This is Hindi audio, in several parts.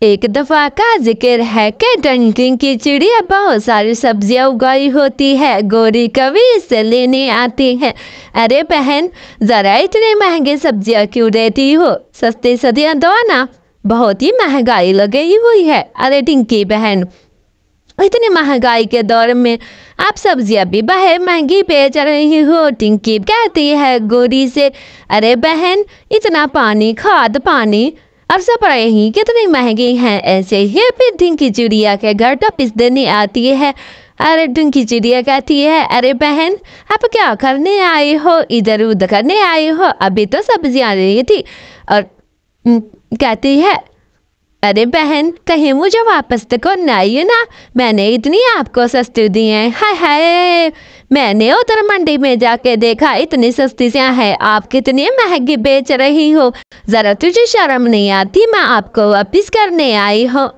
एक दफा का जिक्र है कि टिंकी की चिड़िया बहुत सारी सब्जियां उगाई होती है। गोरी कभी इससे लेने आती है। अरे बहन, जरा इतने महंगे सब्जियां क्यों देती हो? सस्ती सब्जियां दो ना, बहुत ही महंगाई लगी हुई है। अरे टिंकी बहन, इतनी महंगाई के दौर में आप सब्जियां भी बाहर महंगी बेच रही हो। टिंकी कहती है गोरी से, अरे बहन, इतना पानी, खाद पानी और स्प्रे ही कितनी महंगी हैं। ऐसे ही फिर टिंकी चिड़िया के घर टपिस देने आती है। अरे टिंकी चिड़िया कहती है, अरे बहन, आप क्या करने आई हो? इधर उधर करने आई हो? अभी तो सब्जियां रही थी। और कहती है, अरे बहन, कहीं मुझे वापस तो करना आई ना, मैंने इतनी आपको सस्ती दी है। हाय हाय, मैंने उधर मंडी में जाके देखा, इतनी सस्ती से है, आप कितनी महंगी बेच रही हो। जरा तुझे शर्म नहीं आती? मैं आपको वापिस करने आई हूँ।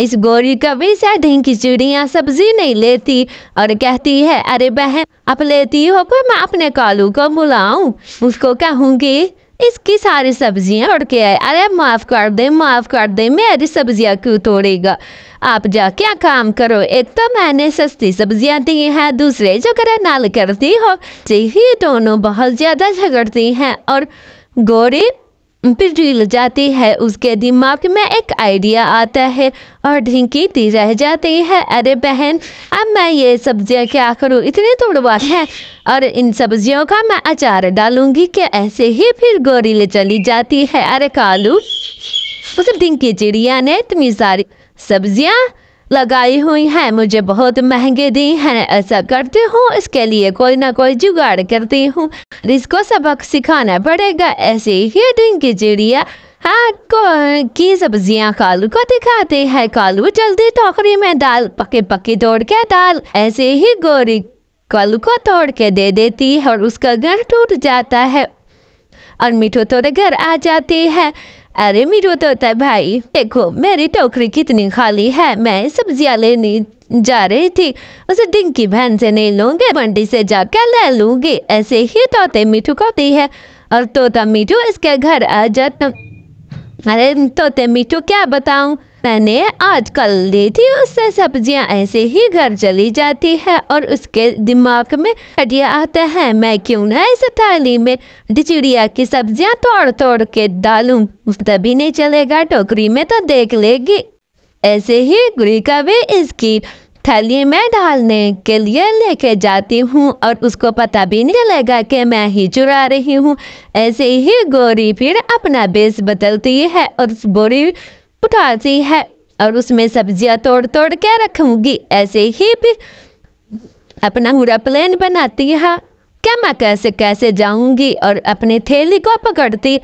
इस गोरी कभी से टिंकी चिड़िया सब्जी नहीं लेती और कहती है, अरे बहन, आप लेती हो तो मैं अपने कालू को बुलाऊं, उसको कहूँगी इसकी सारी सब्जियां तोड़ के आए। अरे माफ कर दे, माफ कर दे, मेरी सब्जियां क्यों तोड़ेगा? आप जा क्या काम करो, एक तो मैंने सस्ती सब्जियां दी हैं, दूसरे जगह नाल करती हो। ही दोनों बहुत ज्यादा झगड़ती हैं और गोरी पिघल जाती है। उसके दिमाग में एक आइडिया आता है और ढिंकी रह जाती है। अरे बहन, अब मैं ये सब्जियां क्या करूँ, इतनी तोड़वा है, और इन सब्जियों का मैं अचार डालूंगी कि ऐसे ही फिर गोरी ले चली जाती है। अरे कालू, उस ढिंकी चिड़िया ने इतनी सारी सब्जियां लगाई हुई हैं, मुझे बहुत महंगे दी हैं, ऐसा करती हूँ, इसके लिए कोई ना कोई जुगाड़ करती हूँ, इसको सबक सिखाना पड़ेगा। ऐसे ही टिंकी चिड़िया की सब्जियां कालू को दिखाते हैं। कालू जल्दी टोकरी में डाल, पके पके तोड़ के डाल। ऐसे ही गोरी कालू को तोड़ के दे देती है और उसका घर टूट जाता है और मिठू तोड़े घर आ जाती है। अरे मिठू तोता भाई, देखो मेरी टोकरी कितनी खाली है, मैं सब्जियां लेने जा रही थी, उसे टिंकी बहन से नहीं लूंगी, मंडी से जाकर ले लूंगी। ऐसे ही तोते मिठू कहती है और तोता मिठू इसके घर आ जाता। अरे तोते मिठू क्या बताऊं, मैंने आज कल ली थी उससे सब्जियां। ऐसे ही घर चली जाती है और उसके दिमाग में आइडिया आता है, मैं क्यों ना इस थाली में चिड़िया की सब्जियां तोड़ तोड़ के डालूं, तभी नहीं चलेगा, टोकरी में तो देख लेगी। ऐसे ही गुड़ी का भी इसकी थाली में डालने के लिए लेके जाती हूँ और उसको पता भी नहीं चलेगा कि मैं ही चुरा रही हूँ। ऐसे ही गोरी फिर अपना बेस बदलती है और उस बोरी उठाती है और उसमें सब्जियां तोड़ तोड़ के रखूंगी। ऐसे ही फिर अपना पूरा प्लान बनाती है क्या मैं कैसे कैसे जाऊंगी और अपने थैली को पकड़ती।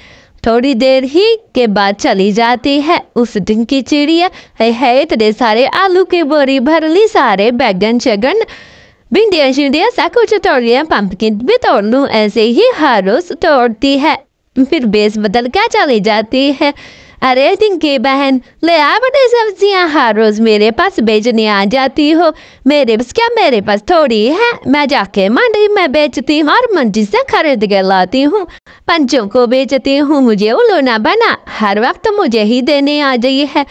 थोड़ी देर ही के बाद चली जाती है। उस दिन की चिड़िया है इतने सारे आलू की बोरी भर ली, सारे बैगन शगन भिंडिया शिंडिया सब कुछ तोड़ लिया, पंपकिन भी तोड़ लूँ। ऐसे ही हर रोज तोड़ती है, फिर बेस बदल क्या चली जाती है। अरे टिंकी बहन, ले आ बड़े सब्जियां, हर रोज मेरे पास बेचने आ जाती हो। मेरे पास क्या, मेरे पास थोड़ी है, मैं जाके मंडी में बेचती हूँ और मंडी से खरीद के लाती हूँ, पंचों को बेचती हूँ, मुझे उल्लू ना बना, हर वक्त मुझे ही देने आ जाइए है।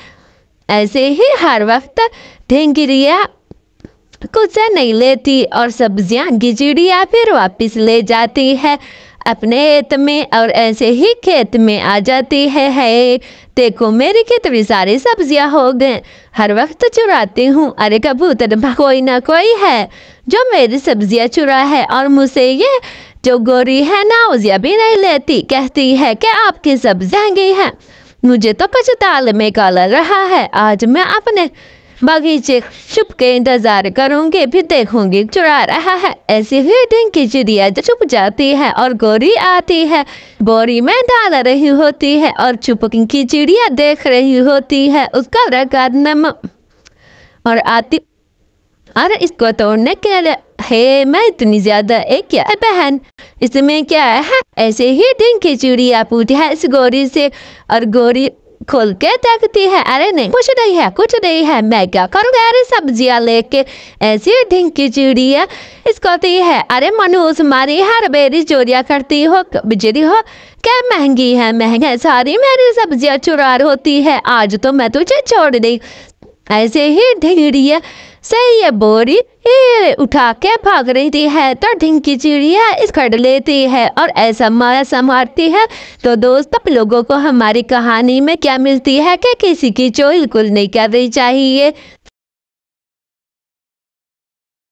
ऐसे ही हर वक्त ढिंकिरिया कुछ नहीं लेती और सब्जियां गिचिड़िया फिर वापस ले जाती है अपने खेत में और ऐसे ही खेत में आ जाती है। देखो मेरी कितनी सारी सब्जियां हो गए, हर वक्त चुराती हूँ। अरे कबूतर, कोई ना कोई है जो मेरी सब्जियां चुरा है और मुझसे ये जो गोरी है ना उजिया भी नहीं लेती, कहती है कि आपकी सब्जियां गई हैं। मुझे तो कुछ दाल में काला रहा है, आज मैं अपने बगीचे छुप के इंतजार करूंगी, फिर देखूंगी चुरा रहा है। ऐसे ही टिंकी चिड़िया छुप जाती है और गोरी आती है, बोरी में डाल रही होती है और छुप की चिड़िया देख रही होती है उसका रगड़ना और आती और इसको तोड़ने के लिए है। मैं इतनी ज्यादा एक क्या बहन, इसमें क्या है? ऐसे ही टिंकी चिड़िया पूछती है इस गोरी से और गोरी खोल के देखती है, अरे नहीं कुछ नहीं है, मैं क्या करूँगा, अरे सब्जियाँ लेके। ऐसी ढिंकी चिड़िया इसको कहती है, अरे मनु तुम्हारी हर बेरी चोरियाँ करती हो, बिजली हो क्या, महंगी है सारी मेरी सब्जियाँ चुरा होती है, आज तो मैं तुझे छोड़ दी। ऐसे ही ढिंगड़िया से ये बोरी ये उठा के भाग रही है तो ढिंकी चिड़िया इस खड़ लेती है और ऐसा मारती है। तो दोस्त आप लोगों को हमारी कहानी में क्या मिलती है कि किसी की चोरी बिल्कुल नहीं करनी चाहिए।